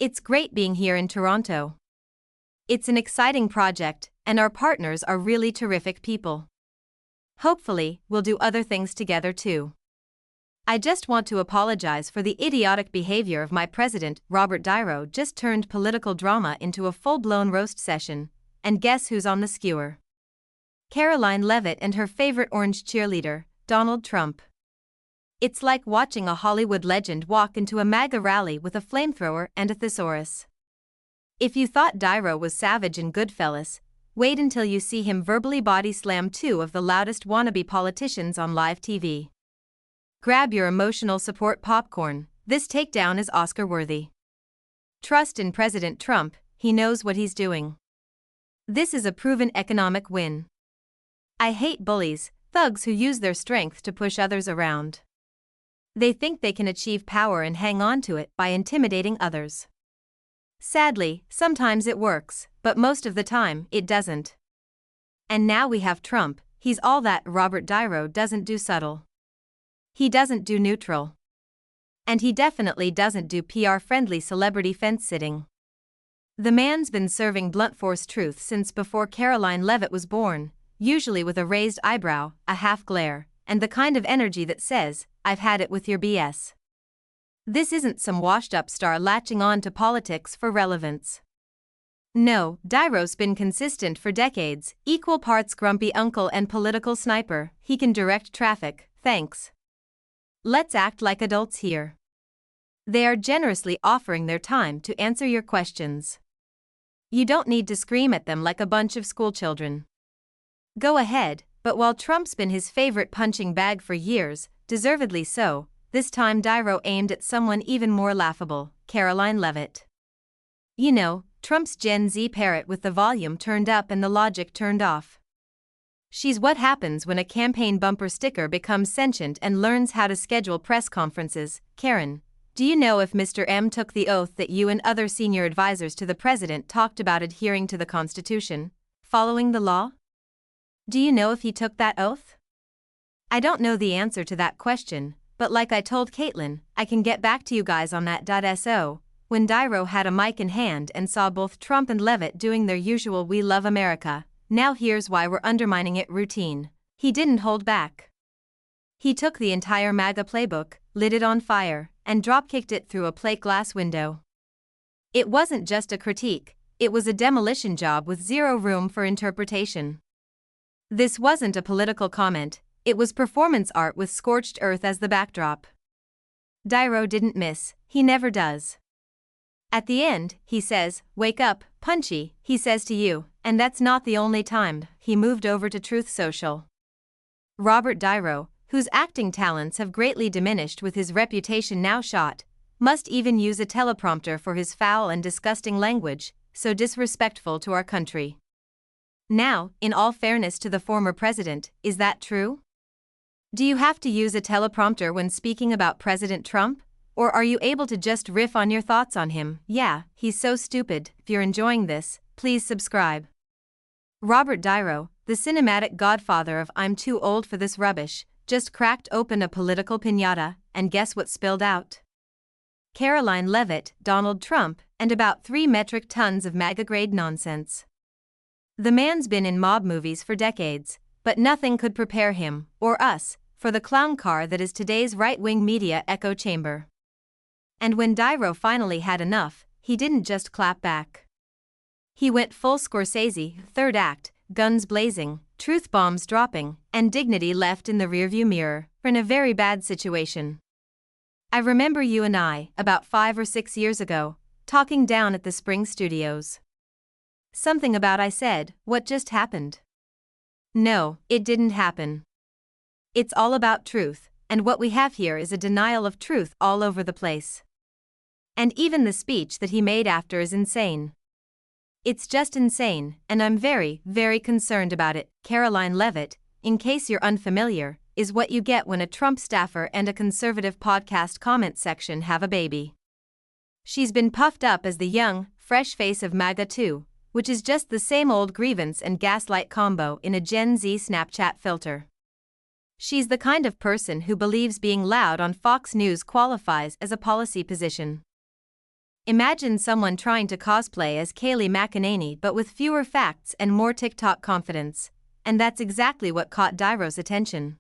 It's great being here in Toronto. It's an exciting project, and our partners are really terrific people. Hopefully, we'll do other things together too. I just want to apologize for the idiotic behavior of my president. Robert Niro just turned political drama into a full-blown roast session, and guess who's on the skewer? Karoline Leavitt and her favorite orange cheerleader, Donald Trump. It's like watching a Hollywood legend walk into a MAGA rally with a flamethrower and a thesaurus. If you thought Niro was savage in Goodfellas, wait until you see him verbally body slam two of the loudest wannabe politicians on live TV. Grab your emotional support popcorn, this takedown is Oscar-worthy. Trust in President Trump, he knows what he's doing. This is a proven economic win. I hate bullies, thugs who use their strength to push others around. They think they can achieve power and hang on to it by intimidating others. Sadly, sometimes it works, but most of the time, it doesn't. And now we have Trump, he's all that. Robert Niro doesn't do subtle. He doesn't do neutral. And he definitely doesn't do PR-friendly celebrity fence-sitting. The man's been serving blunt force truth since before Karoline Leavitt was born, usually with a raised eyebrow, a half glare, and the kind of energy that says, "I've had it with your BS." This isn't some washed-up star latching on to politics for relevance. No, Niro's been consistent for decades, equal parts grumpy uncle and political sniper. He can direct traffic, thanks. Let's act like adults here. They are generously offering their time to answer your questions. You don't need to scream at them like a bunch of schoolchildren. Go ahead, but while Trump's been his favorite punching bag for years, deservedly so, this time Niro aimed at someone even more laughable, Karoline Leavitt. You know, Trump's Gen Z parrot with the volume turned up and the logic turned off. She's what happens when a campaign bumper sticker becomes sentient and learns how to schedule press conferences. Karen, do you know if Mr. M took the oath that you and other senior advisors to the president talked about adhering to the Constitution, following the law? Do you know if he took that oath? I don't know the answer to that question, but like I told Caitlin, I can get back to you guys on that. So, when Niro had a mic in hand and saw both Trump and Leavitt doing their usual "We love America, now here's why we're undermining it" routine, he didn't hold back. He took the entire MAGA playbook, lit it on fire, and drop-kicked it through a plate glass window. It wasn't just a critique, it was a demolition job with zero room for interpretation. This wasn't a political comment, it was performance art with scorched earth as the backdrop. Niro didn't miss, he never does. At the end, he says, "Wake up, Punchy," he says to you, and that's not the only time. He moved over to Truth Social. Robert Niro, whose acting talents have greatly diminished with his reputation now shot, must even use a teleprompter for his foul and disgusting language, so disrespectful to our country. Now, in all fairness to the former president, is that true? Do you have to use a teleprompter when speaking about President Trump? Or are you able to just riff on your thoughts on him? Yeah, he's so stupid. If you're enjoying this, please subscribe. Robert Niro, the cinematic godfather of "I'm too old for this rubbish," just cracked open a political piñata, and guess what spilled out? Karoline Leavitt, Donald Trump, and about 3 metric tons of MAGA-grade nonsense. The man's been in mob movies for decades, but nothing could prepare him, or us, for the clown car that is today's right-wing media echo chamber. And when Niro finally had enough, he didn't just clap back. He went full Scorsese, third act, guns blazing, truth bombs dropping, and dignity left in the rearview mirror, in a very bad situation. I remember you and I, about 5 or 6 years ago, talking down at the Spring Studios. Something about I said, "What just happened?" No, it didn't happen. It's all about truth, and what we have here is a denial of truth all over the place. And even the speech that he made after is insane. It's just insane, and I'm very, very concerned about it. Karoline Leavitt, in case you're unfamiliar, is what you get when a Trump staffer and a conservative podcast comment section have a baby. She's been puffed up as the young, fresh face of MAGA too, which is just the same old grievance and gaslight combo in a Gen Z Snapchat filter. She's the kind of person who believes being loud on Fox News qualifies as a policy position. Imagine someone trying to cosplay as Kayleigh McEnany but with fewer facts and more TikTok confidence, and that's exactly what caught Nairo's attention.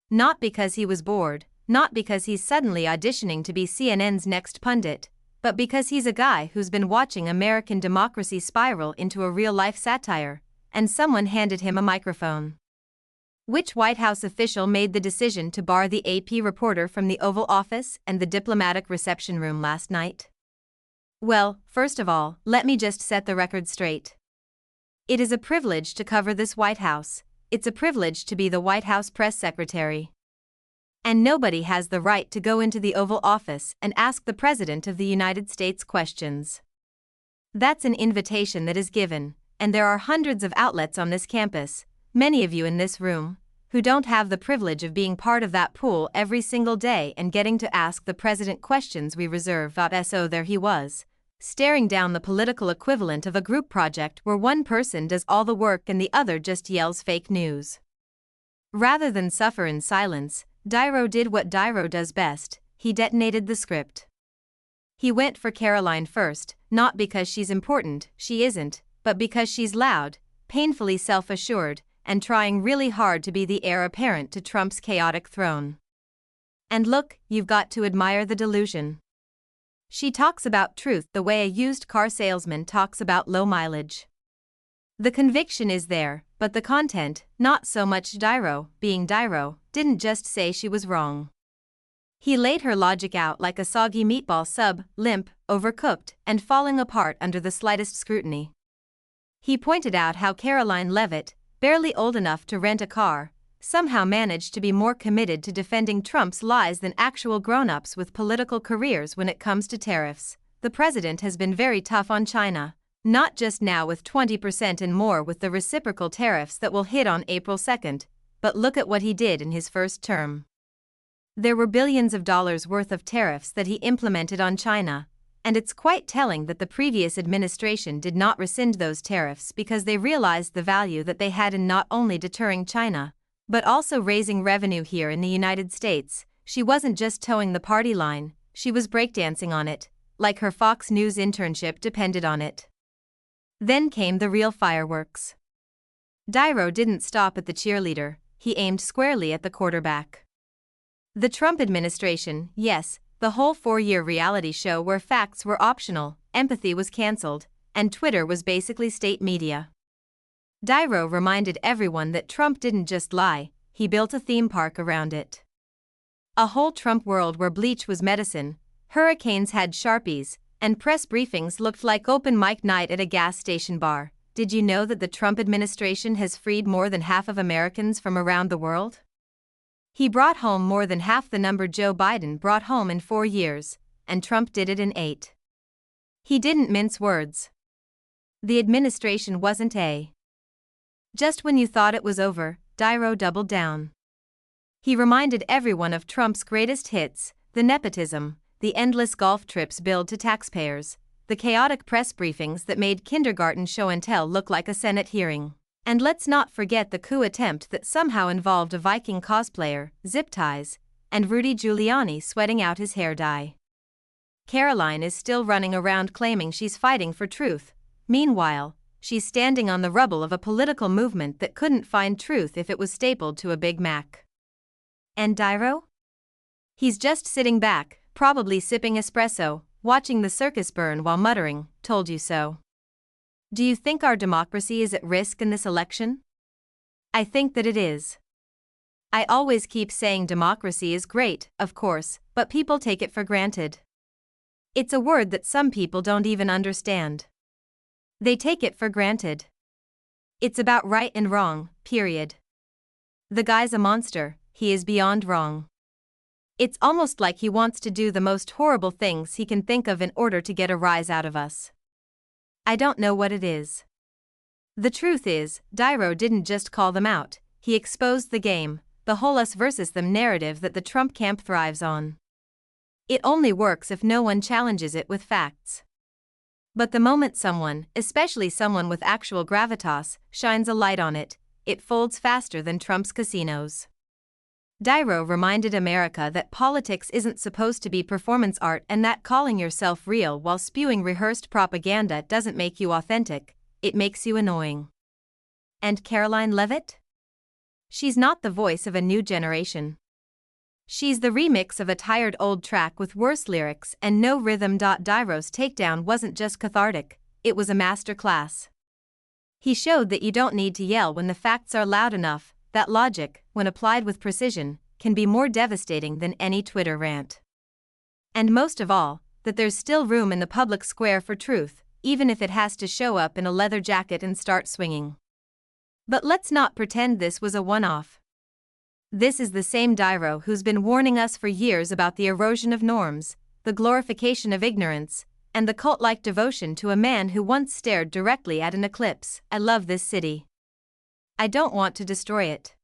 Not because he was bored, not because he's suddenly auditioning to be CNN's next pundit, but because he's a guy who's been watching American democracy spiral into a real-life satire, and someone handed him a microphone. Which White House official made the decision to bar the AP reporter from the Oval Office and the diplomatic reception room last night? Well, first of all, let me just set the record straight. It is a privilege to cover this White House. It's a privilege to be the White House press secretary. And nobody has the right to go into the Oval Office and ask the President of the United States questions. That's an invitation that is given, and there are hundreds of outlets on this campus, many of you in this room, who don't have the privilege of being part of that pool every single day and getting to ask the President questions we reserve. So there he was, staring down the political equivalent of a group project where one person does all the work and the other just yells fake news. Rather than suffer in silence, Niro did what Niro does best, he detonated the script. He went for Karoline first, not because she's important, she isn't, but because she's loud, painfully self-assured, and trying really hard to be the heir apparent to Trump's chaotic throne. And look, you've got to admire the delusion. She talks about truth the way a used car salesman talks about low mileage. The conviction is there, but the content, not so much. Niro, being Niro, didn't just say she was wrong. He laid her logic out like a soggy meatball sub, limp, overcooked, and falling apart under the slightest scrutiny. He pointed out how Karoline Leavitt, barely old enough to rent a car, somehow managed to be more committed to defending Trump's lies than actual grown-ups with political careers when it comes to tariffs. The president has been very tough on China, not just now with 20% and more with the reciprocal tariffs that will hit on April 2nd, but look at what he did in his first term. There were billions of dollars worth of tariffs that he implemented on China, and it's quite telling that the previous administration did not rescind those tariffs because they realized the value that they had in not only deterring China, but also raising revenue here in the United States. She wasn't just towing the party line, she was breakdancing on it, like her Fox News internship depended on it. Then came the real fireworks. Niro didn't stop at the cheerleader, he aimed squarely at the quarterback. The Trump administration, yes, the whole 4-year reality show where facts were optional, empathy was cancelled, and Twitter was basically state media. Niro reminded everyone that Trump didn't just lie, he built a theme park around it. A whole Trump world where bleach was medicine, hurricanes had Sharpies, and press briefings looked like open mic night at a gas station bar. Did you know that the Trump administration has freed more than half of Americans from around the world? He brought home more than half the number Joe Biden brought home in 4 years, and Trump did it in 8. He didn't mince words. The administration wasn't just when you thought it was over, Niro doubled down. He reminded everyone of Trump's greatest hits, the nepotism, the endless golf trips billed to taxpayers, the chaotic press briefings that made kindergarten show and tell look like a Senate hearing. And let's not forget the coup attempt that somehow involved a Viking cosplayer, zip ties, and Rudy Giuliani sweating out his hair dye. Karoline is still running around claiming she's fighting for truth. Meanwhile, she's standing on the rubble of a political movement that couldn't find truth if it was stapled to a Big Mac. And Niro? He's just sitting back, probably sipping espresso, watching the circus burn while muttering, "Told you so." Do you think our democracy is at risk in this election? I think that it is. I always keep saying democracy is great, of course, but people take it for granted. It's a word that some people don't even understand. They take it for granted. It's about right and wrong, period. The guy's a monster, he is beyond wrong. It's almost like he wants to do the most horrible things he can think of in order to get a rise out of us. I don't know what it is. The truth is, Niro didn't just call them out, he exposed the game, the whole us versus them narrative that the Trump camp thrives on. It only works if no one challenges it with facts. But the moment someone, especially someone with actual gravitas, shines a light on it, it folds faster than Trump's casinos. Niro reminded America that politics isn't supposed to be performance art and that calling yourself real while spewing rehearsed propaganda doesn't make you authentic, it makes you annoying. And Karoline Leavitt? She's not the voice of a new generation. She's the remix of a tired old track with worse lyrics and no rhythm. Niro's takedown wasn't just cathartic, it was a master class. He showed that you don't need to yell when the facts are loud enough, that logic, when applied with precision, can be more devastating than any Twitter rant. And most of all, that there's still room in the public square for truth, even if it has to show up in a leather jacket and start swinging. But let's not pretend this was a one-off. This is the same Niro who's been warning us for years about the erosion of norms, the glorification of ignorance, and the cult-like devotion to a man who once stared directly at an eclipse. I love this city. I don't want to destroy it.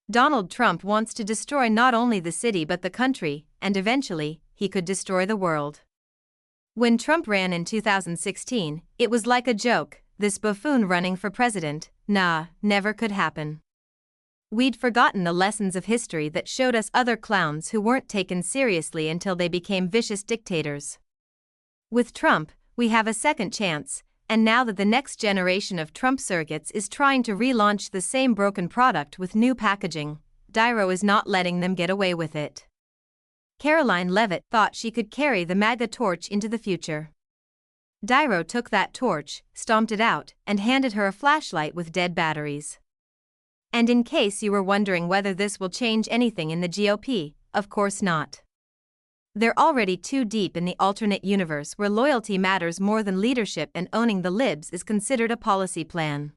Donald Trump wants to destroy not only the city but the country, and eventually, he could destroy the world. When Trump ran in 2016, it was like a joke, this buffoon running for president. Nah, never could happen. We'd forgotten the lessons of history that showed us other clowns who weren't taken seriously until they became vicious dictators. With Trump, we have a second chance, and now that the next generation of Trump surrogates is trying to relaunch the same broken product with new packaging, Niro is not letting them get away with it. Karoline Leavitt thought she could carry the MAGA torch into the future. Niro took that torch, stomped it out, and handed her a flashlight with dead batteries. And in case you were wondering whether this will change anything in the GOP, of course not. They're already too deep in the alternate universe where loyalty matters more than leadership and owning the libs is considered a policy plan.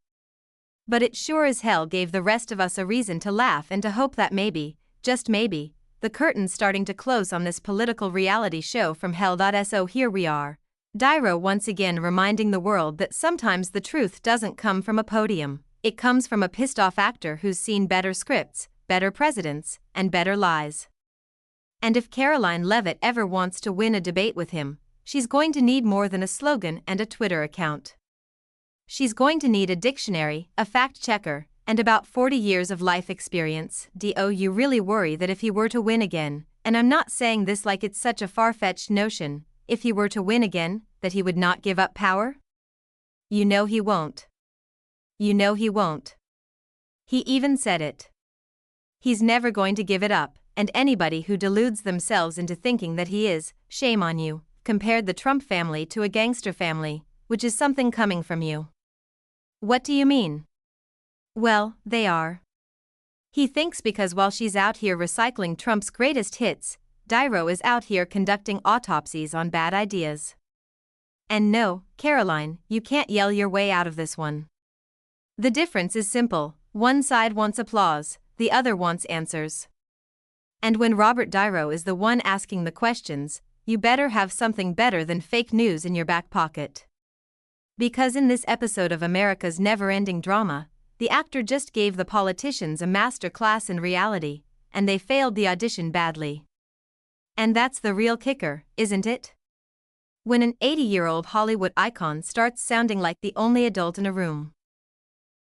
But it sure as hell gave the rest of us a reason to laugh and to hope that maybe, just maybe, the curtain's starting to close on this political reality show from hell. So here we are. Niro once again reminding the world that sometimes the truth doesn't come from a podium, it comes from a pissed-off actor who's seen better scripts, better presidents, and better lies. And if Karoline Leavitt ever wants to win a debate with him, she's going to need more than a slogan and a Twitter account. She's going to need a dictionary, a fact-checker, and about 40 years of life experience. Do you really worry that if he were to win again, and I'm not saying this like it's such a far-fetched notion, if he were to win again, that he would not give up power? You know he won't. You know he won't. He even said it. He's never going to give it up, and anybody who deludes themselves into thinking that he is, shame on you, compared the Trump family to a gangster family, which is something coming from you. What do you mean? Well, they are. He thinks because while she's out here recycling Trump's greatest hits, Niro is out here conducting autopsies on bad ideas. And no, Karoline, you can't yell your way out of this one. The difference is simple, one side wants applause, the other wants answers. And when Robert Niro is the one asking the questions, you better have something better than fake news in your back pocket. Because in this episode of America's never-ending drama, the actor just gave the politicians a master class in reality, and they failed the audition badly. And that's the real kicker, isn't it? When an 80-year-old Hollywood icon starts sounding like the only adult in a room.